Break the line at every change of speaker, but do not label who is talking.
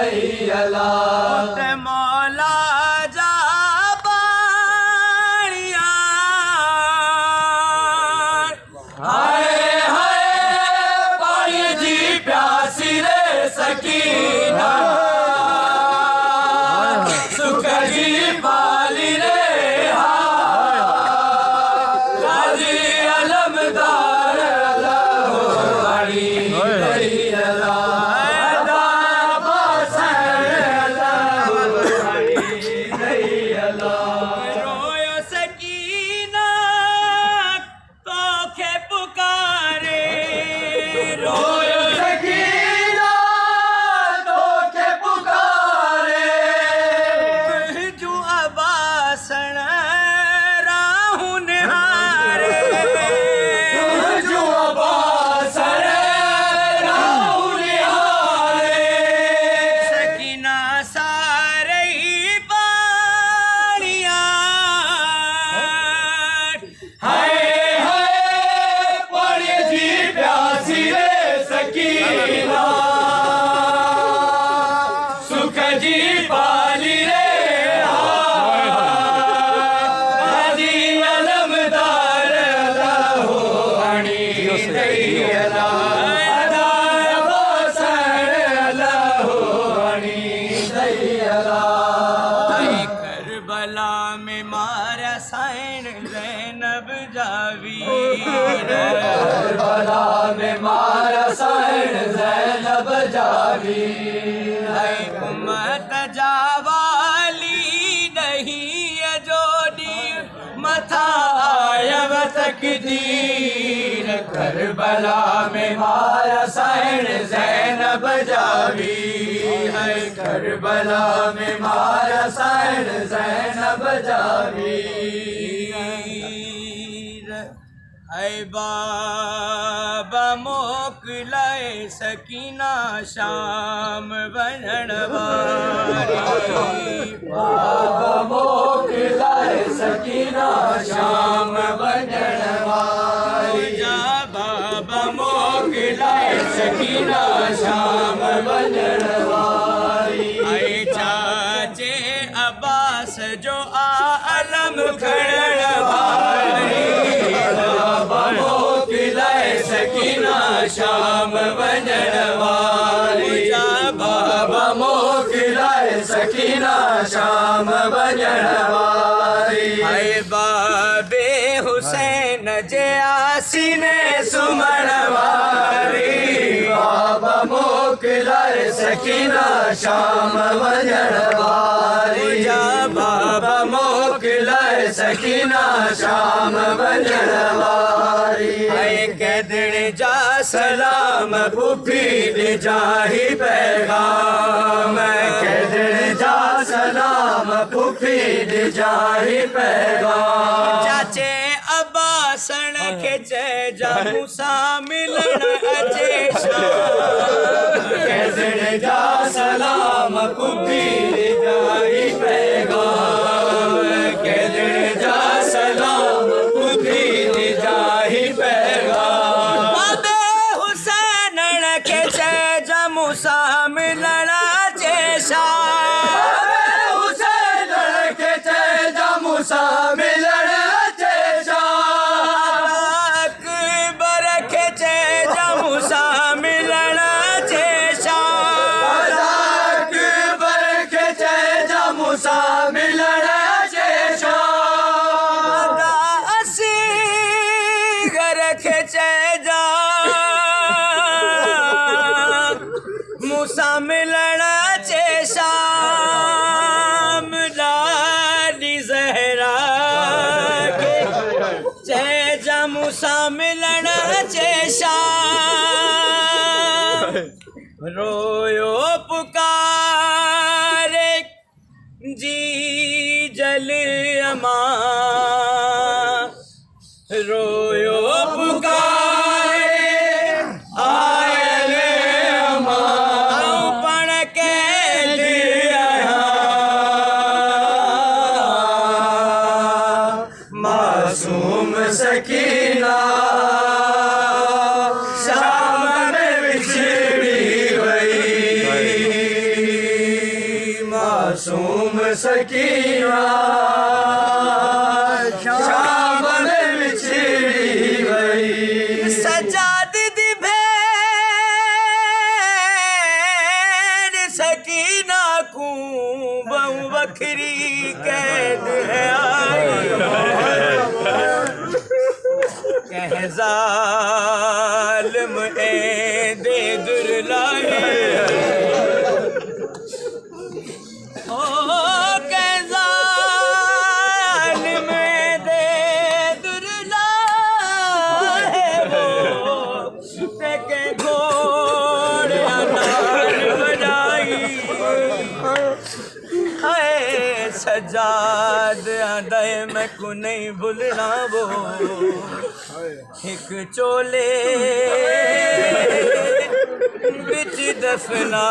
नहीं अला
मौला जा बाणिया
हाय हाय पानी जी प्यासी रे सकीना सुख जी पाली रे गाजी अलमदार अल्लाह नहीं अला
रोयो सकीना तो खे पुकारे
रोयो सकीना तो के पुकारे
जो अबासण राहु निहारे
जो बासर राहु निहारे
सकीना सारे बाणिया
हाय हाय पानी जी प्यासी रे सकीना सुख जी पाली रे हाजी अलमदार अल्लाह वाणी नहीं अला बासर अल्लाह वाणी नहीं अला
करबला में मारा सैन ज़ैनब जावीर
करबला में मारा सैन ज़ैनब जावी
उम्मत जावाली नहीं है जोड़ी मथा आयव
तकदीर करबला में मारा सैन ज़ैनब जावी है करबला में मारा सैन ज़ैनब जावी
ऐ बाबा मोकलाए सकीना शाम वञण वारी
बाबा मोकलाए सकीना शाम वञण वारी
जा बाबा
मोकलाए सकीना शाम वञण वारी
ऐ चाचे अब्बास जो आलम खड़ण वारी
बाबा मोकलाए सकीना शाम वञण वारी
जा
बाबा मोकलाए सकीना शाम वञण वारी
ऐ बाबे हुसैन जे आसीने सुमण वारी
बाबा मोकलाए सकीना शाम वञण वारी
जा
बाबा मोकलाए सकीना शाम वञण वारी
ऐ कैदण जा
सलाम पुफी ॾे जाही पैगाम कैदण जा सलाम पुफी ॾे जाही पैगाम
चाचे अब्बासण खे चइजा मूंसां मिलण अचे शाम
कैदण जा सलाम पुफी ॾे जाही पैगाम कैदण जा सलाम पुफी ॾे जाही पैगाम
बाबे हुसैनण खे चइजा मूंसां मिलण अचे शाम
हुसैन के चइजा मूंसां मिलण अचे शाम
अकबर खे चइजा मूंसां मिलण अचे शाम
अकबर के चइजा मूंसां मिलण अचे शाम
असगर खे चइजा मूंसां मिलण अचे शाम ॾाढी ज़हरा खे चइजा मूंसां मिलण अचे शाम रोयो पुकारे जी जल अमा रोयो पुकारे
आयल अमां
पण के
मासूम सकीना शाम में विछड़ी वई मासूम सकीना शाम में विछड़ी वई
सजाद दी भेड़ सकीना को बहु बखरी कैद है आई कह जालिम ए दे दुरलाई ओ कह जालिम ए दे दुरलाई वो ते के घोड़े नाल बजाई हाय सजाद आंदा है मैं को नहीं भूलना वो एक चोले बिच दफना